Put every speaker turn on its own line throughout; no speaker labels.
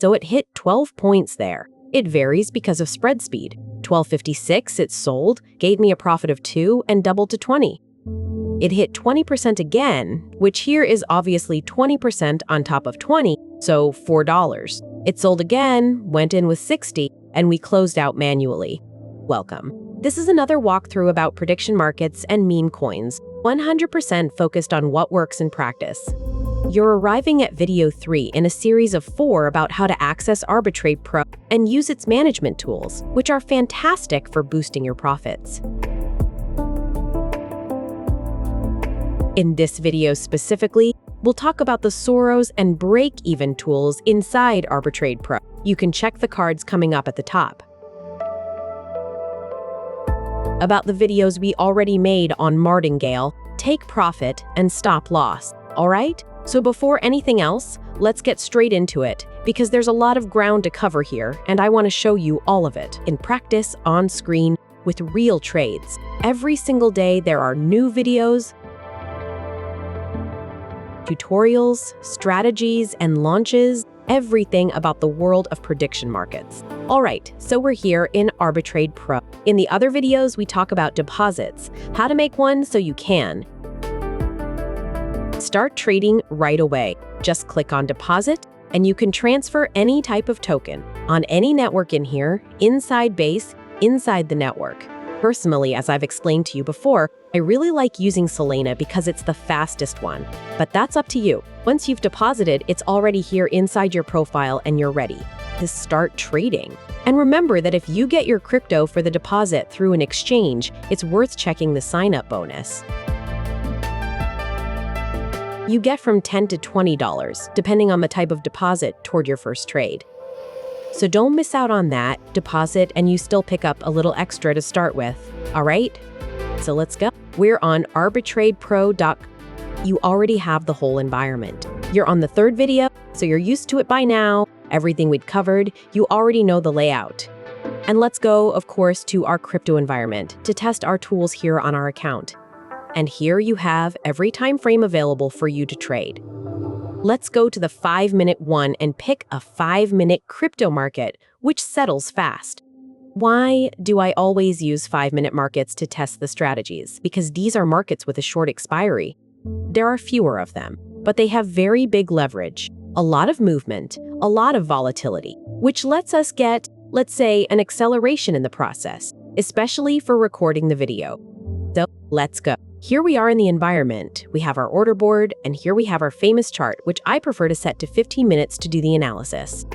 So it hit 12 points there. It varies because of spread speed. 12.56 it sold, gave me a profit of 2 and doubled to 20. It hit 20% again, which here is obviously 20% on top of 20, so $4. It sold again, went in with 60, and we closed out manually. Welcome. This is another walkthrough about prediction markets and meme coins, 100% focused on what works in practice. You're arriving at video 3 in a series of 4 about how to access Arbitrade Pro and use its management tools, which are fantastic for boosting your profits. In this video specifically, we'll talk about the Soros and break-even tools inside Arbitrade Pro. You can check the cards coming up at the top. About the videos we already made on martingale, take profit, and stop loss. All right? So before anything else, let's get straight into it, because there's a lot of ground to cover here, and I want to show you all of it in practice, on screen, with real trades. Every single day there are new videos, tutorials, strategies, and launches, everything about the world of prediction markets. All right, so we're here in Arbitrade Pro. In the other videos, we talk about deposits, how to make one so you can. Start trading right away. Just click on deposit, and you can transfer any type of token on any network in here, inside Base, inside the network. Personally, as I've explained to you before, I really like using Solana because it's the fastest one. But that's up to you. Once you've deposited, it's already here inside your profile and you're ready to start trading. And remember that if you get your crypto for the deposit through an exchange, it's worth checking the sign-up bonus. You get from $10 to $20, depending on the type of deposit toward your first trade. So don't miss out on that deposit, and you still pick up a little extra to start with. All right? So let's go. We're on arbitradepro.com. You already have the whole environment. You're on the 3rd video, so you're used to it by now. Everything we'd covered, you already know the layout. And let's go, of course, to our crypto environment to test our tools here on our account. And here you have every time frame available for you to trade. Let's go to the 5-minute one and pick a 5-minute crypto market, which settles fast. Why do I always use 5-minute markets to test the strategies? Because these are markets with a short expiry. There are fewer of them, but they have very big leverage, a lot of movement, a lot of volatility, which lets us get, let's say, an acceleration in the process, especially for recording the video. So let's go. Here we are in the environment. We have our order board, and here we have our famous chart, which I prefer to set to 15 minutes to do the analysis.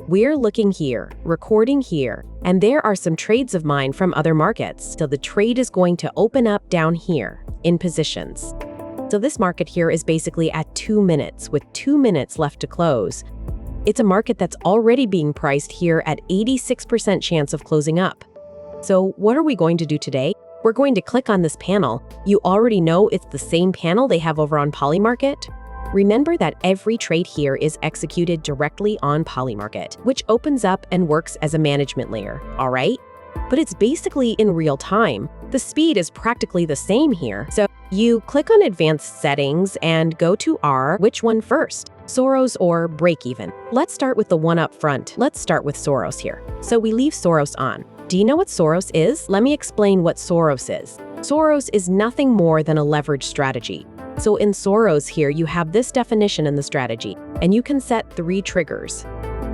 We're looking here, recording here, and there are some trades of mine from other markets. So the trade is going to open up down here in positions. So this market here is basically at 2 minutes, with 2 minutes left to close. It's a market that's already being priced here at 86% chance of closing up. So what are we going to do today? We're going to click on this panel. You already know it's the same panel they have over on Polymarket. Remember that every trade here is executed directly on Polymarket, which opens up and works as a management layer, all right? But it's basically in real time. The speed is practically the same here. So you click on advanced settings and go to which one first? Soros or break-even? Let's start with the one up front. Let's start with Soros here. So we leave Soros on. Do you know what Soros is? Let me explain what Soros is. Soros is nothing more than a leverage strategy. So in Soros here, you have this definition in the strategy, and you can set 3 triggers.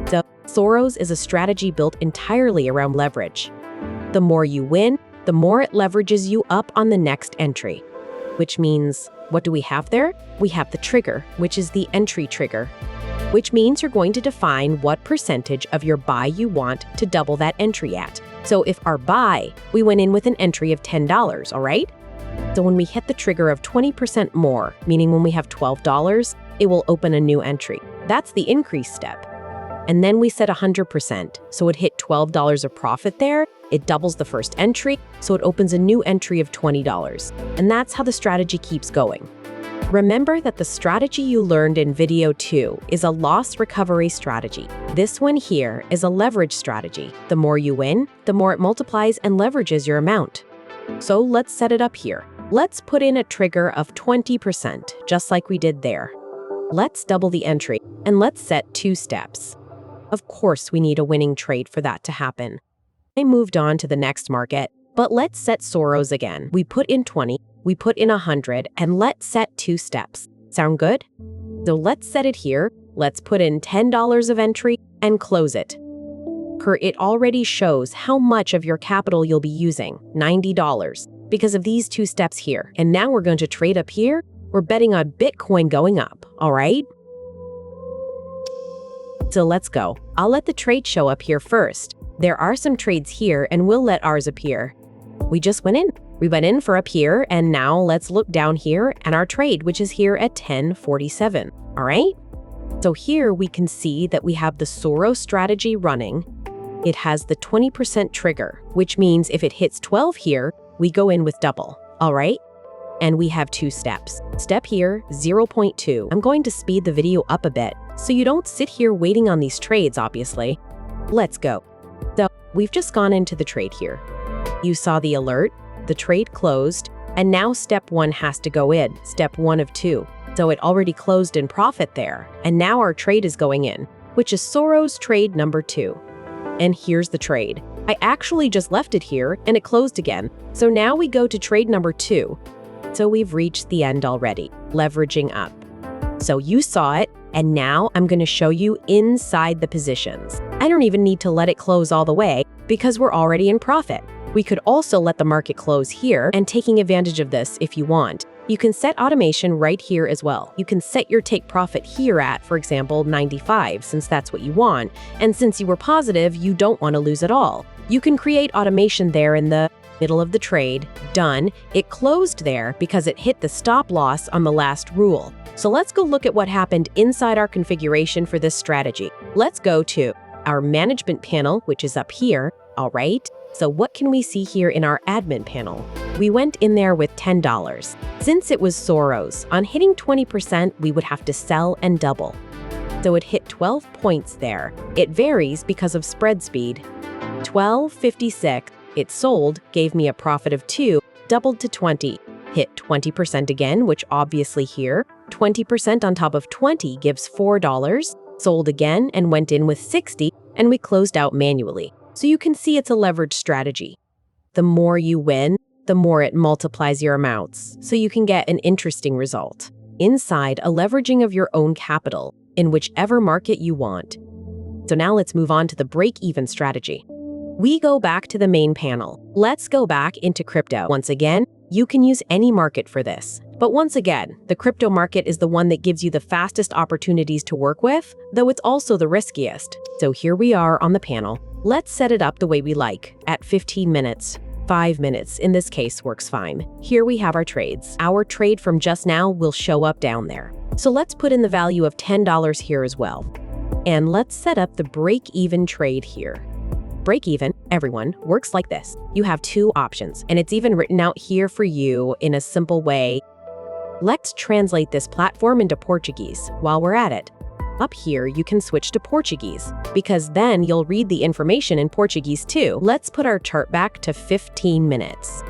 So Soros is a strategy built entirely around leverage. The more you win, the more it leverages you up on the next entry. Which means, what do we have there? We have the trigger, which is the entry trigger, which means you're going to define what percentage of your buy you want to double that entry at. So if our buy, we went in with an entry of $10, all right? So when we hit the trigger of 20% more, meaning when we have $12, it will open a new entry. That's the increase step. And then we set 100%, so it hit $12 of profit there. It doubles the first entry, so it opens a new entry of $20. And that's how the strategy keeps going. Remember that the strategy you learned in video 2 is a loss recovery strategy. This one here is a leverage strategy. The more you win, the more it multiplies and leverages your amount. So let's set it up here. Let's put in a trigger of 20%, just like we did there. Let's double the entry, and let's set 2 steps. Of course, we need a winning trade for that to happen. I moved on to the next market, but let's set Soros again. We put in 20, we put in 100, and let's set 2 steps. Sound good? So let's set it here. Let's put in $10 of entry and close it. It already shows how much of your capital you'll be using, $90, because of these 2 steps here. And now we're going to trade up here. We're betting on Bitcoin going up, all right? So let's go. I'll let the trade show up here first. There are some trades here, and we'll let ours appear. We just went in. We went in for up here, and now let's look down here and our trade, which is here at 1047, all right? So here we can see that we have the Soros strategy running. It has the 20% trigger, which means if it hits 12 here, we go in with double, all right? And we have 2 steps. Step here, 0.2. I'm going to speed the video up a bit, so you don't sit here waiting on these trades, obviously. Let's go. So we've just gone into the trade here. You saw the alert, the trade closed, and now step 1 has to go in, step 1 of 2. So it already closed in profit there, and now our trade is going in, which is Soros trade number 2. And here's the trade. I actually just left it here, and it closed again. So now we go to trade number 2. So we've reached the end already, leveraging up. So you saw it, and now I'm going to show you inside the positions. I don't even need to let it close all the way because we're already in profit. We could also let the market close here and taking advantage of this if you want. You can set automation right here as well. You can set your take profit here at, for example, 95, since that's what you want. And since you were positive, you don't want to lose at all. You can create automation there in the middle of the trade. Done. It closed there because it hit the stop loss on the last rule. So let's go look at what happened inside our configuration for this strategy. Let's go to our management panel, which is up here. All right. So what can we see here in our admin panel? We went in there with $10. Since it was Soros, on hitting 20%, we would have to sell and double. So it hit 12 points there. It varies because of spread speed. 12.56, it sold, gave me a profit of 2, doubled to 20. Hit 20% again, which obviously here, 20% on top of 20 gives $4. Sold again and went in with 60, and we closed out manually. So you can see it's a leverage strategy. The more you win, the more it multiplies your amounts, so you can get an interesting result. Inside, a leveraging of your own capital in whichever market you want. So now let's move on to the break-even strategy. We go back to the main panel. Let's go back into crypto. Once again, you can use any market for this. But once again, the crypto market is the one that gives you the fastest opportunities to work with, though it's also the riskiest. So here we are on the panel. Let's set it up the way we like, at 15 minutes. 5 minutes in this case works fine. Here we have our trades. Our trade from just now will show up down there. So let's put in the value of $10 here as well. And let's set up the break-even trade here. Break-even, everyone, works like this. You have 2 options, and it's even written out here for you in a simple way. Let's translate this platform into Portuguese while we're at it. Up here, you can switch to Portuguese, because then you'll read the information in Portuguese too. Let's put our chart back to 15 minutes.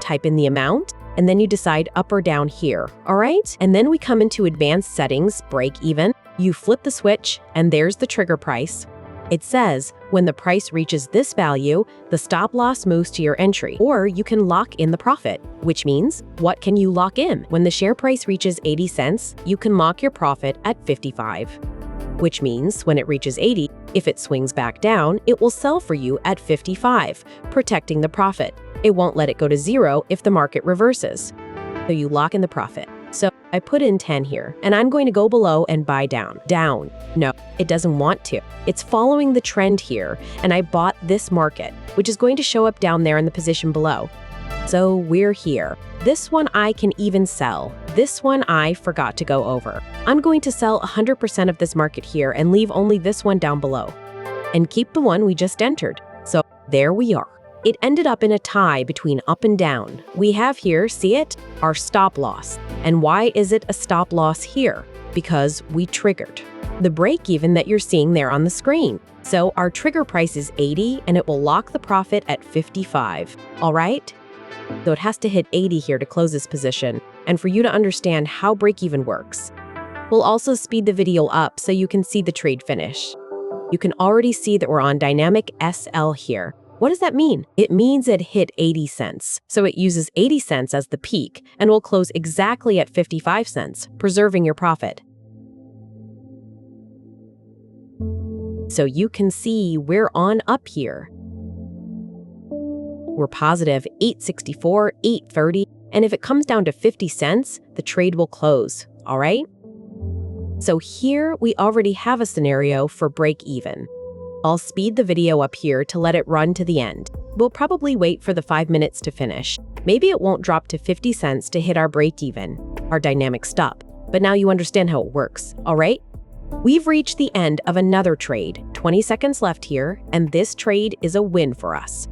Type in the amount, and then you decide up or down here, all right? And then we come into advanced settings, break even. You flip the switch, and there's the trigger price. It says, when the price reaches this value, the stop loss moves to your entry, or you can lock in the profit, which means, what can you lock in? When the share price reaches 80 cents, you can lock your profit at 55, which means when it reaches 80, if it swings back down, it will sell for you at 55, protecting the profit. It won't let it go to 0 if the market reverses. So you lock in the profit. So I put in 10 here, and I'm going to go below and buy down. Down. No, it doesn't want to. It's following the trend here, and I bought this market, which is going to show up down there in the position below. So we're here. This one I can even sell. This one I forgot to go over. I'm going to sell 100% of this market here and leave only this one down below. And keep the one we just entered. So there we are. It ended up in a tie between up and down. We have here, see it? Our stop loss. And why is it a stop loss here? Because we triggered the break even that you're seeing there on the screen. So our trigger price is 80 and it will lock the profit at 55. All right? So it has to hit 80 here to close this position. And for you to understand how break even works, we'll also speed the video up so you can see the trade finish. You can already see that we're on dynamic SL here. What does that mean? It means it hit 80 cents. So it uses 80 cents as the peak and will close exactly at 55 cents, preserving your profit. So you can see we're on up here. We're positive 864, 830, and if it comes down to 50 cents, the trade will close, all right? So here we already have a scenario for break even. I'll speed the video up here to let it run to the end. We'll probably wait for the 5 minutes to finish. Maybe it won't drop to 50 cents to hit our break even, our dynamic stop. But now you understand how it works, all right? We've reached the end of another trade, 20 seconds left here, and this trade is a win for us.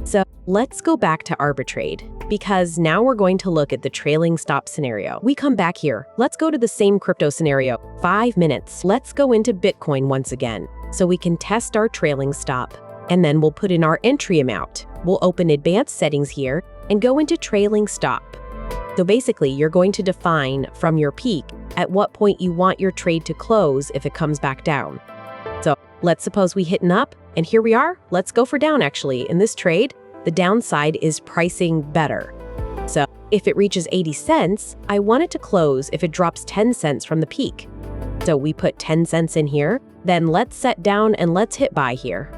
So let's go back to arbitrade, because now we're going to look at the trailing stop scenario. We come back here. Let's go to the same crypto scenario. 5 minutes. Let's go into Bitcoin once again, so we can test our trailing stop. And then we'll put in our entry amount. We'll open advanced settings here and go into trailing stop. So basically, you're going to define from your peak at what point you want your trade to close if it comes back down. So let's suppose we hit an up, and here we are. Let's go for down actually. In this trade, the downside is pricing better. So if it reaches 80 cents, I want it to close if it drops 10 cents from the peak. So we put 10 cents in here, then let's set down and let's hit buy here.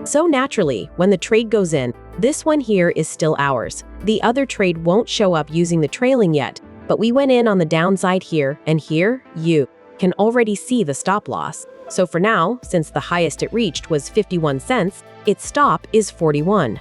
So naturally, when the trade goes in, this one here is still ours. The other trade won't show up using the trailing yet, but we went in on the downside here, and here you can already see the stop loss. So for now, since the highest it reached was 51 cents, its stop is 41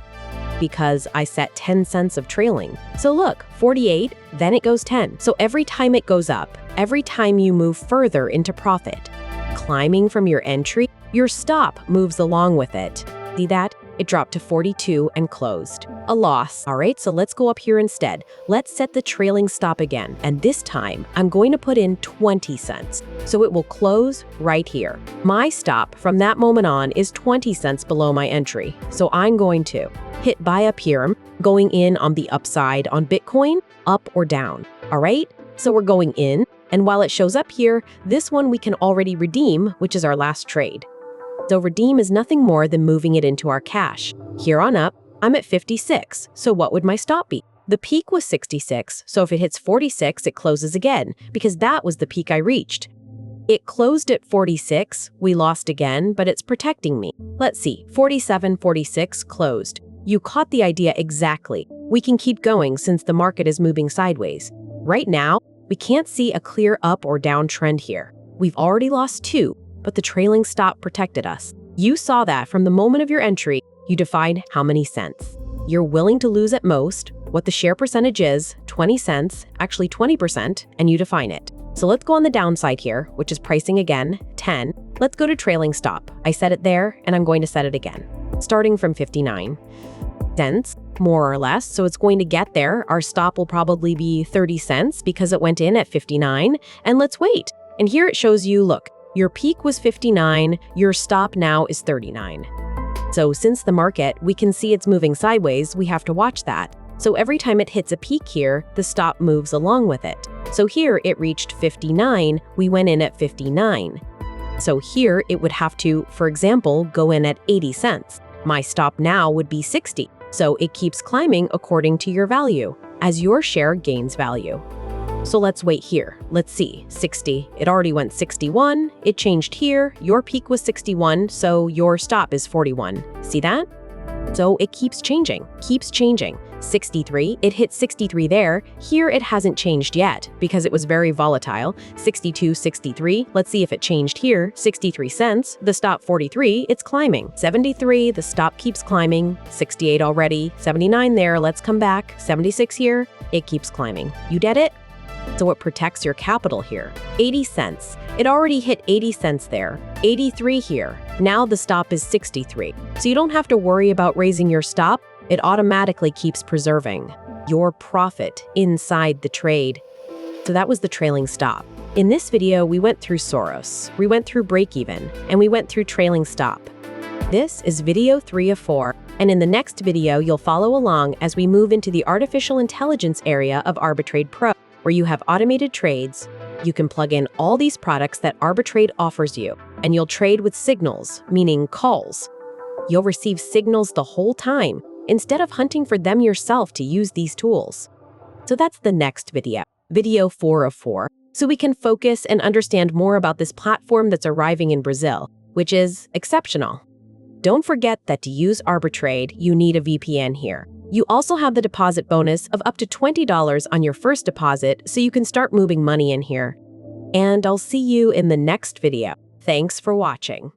because I set 10 cents of trailing. So look, 48, then it goes 10. So every time it goes up, every time you move further into profit, climbing from your entry, your stop moves along with it. See that? It dropped to 42 and closed. A loss. All right, so let's go up here instead. Let's set the trailing stop again. And this time, I'm going to put in 20 cents. So it will close right here. My stop from that moment on is 20 cents below my entry. So I'm going to hit buy up here. I'm going in on the upside on Bitcoin, up or down. All right, so we're going in. And while it shows up here, this one we can already redeem, which is our last trade. So redeem is nothing more than moving it into our cash. Here on up, I'm at 56, so what would my stop be? The peak was 66, so if it hits 46, it closes again, because that was the peak I reached. It closed at 46, we lost again, but it's protecting me. Let's see, 47, 46, closed. You caught the idea exactly. We can keep going since the market is moving sideways. Right now, we can't see a clear up or down trend here. We've already lost 2. But the trailing stop protected us. You saw that from the moment of your entry, you defined how many cents. You're willing to lose at most, what the share percentage is, 20 cents, actually 20%, and you define it. So let's go on the downside here, which is pricing again, 10. Let's go to trailing stop. I set it there, and I'm going to set it again. Starting from 59 cents, more or less, so it's going to get there. Our stop will probably be 30 cents because it went in at 59, and let's wait. And here it shows you, look, your peak was 59, your stop now is 39. So since the market, we can see it's moving sideways, we have to watch that. So every time it hits a peak here, the stop moves along with it. So here it reached 59, we went in at 59. So here it would have to, for example, go in at 80 cents. My stop now would be 60. So it keeps climbing according to your value, as your share gains value. So let's wait here. Let's see, 60. It already went 61. It changed here. Your peak was 61, so your stop is 41. See that? So it keeps changing. 63, it hit 63 there. Here it hasn't changed yet because it was very volatile. 62, 63. Let's see if it changed here. 63 cents. The stop 43, it's climbing. 73, the stop keeps climbing. 68 already. 79 there, let's come back. 76 here, it keeps climbing. You get it? So it protects your capital here. 80 cents. It already hit 80 cents there. 83 here. Now the stop is 63. So you don't have to worry about raising your stop. It automatically keeps preserving your profit inside the trade. So that was the trailing stop. In this video, we went through Soros, we went through break-even, and we went through trailing stop. This is video 3 of 4, and in the next video, you'll follow along as we move into the artificial intelligence area of Arbitrade Pro, where you have automated trades, You can plug in all these products that Arbitrade offers you, and you'll trade with signals, meaning calls. You'll receive signals the whole time, instead of hunting for them yourself to use these tools. So that's the next video 4 of 4, so we can focus and understand more about this platform that's arriving in Brazil, which is exceptional. Don't forget that to use Arbitrade, you need a VPN here. You also have the deposit bonus of up to $20 on your first deposit, so you can start moving money in here. And I'll see you in the next video. Thanks for watching.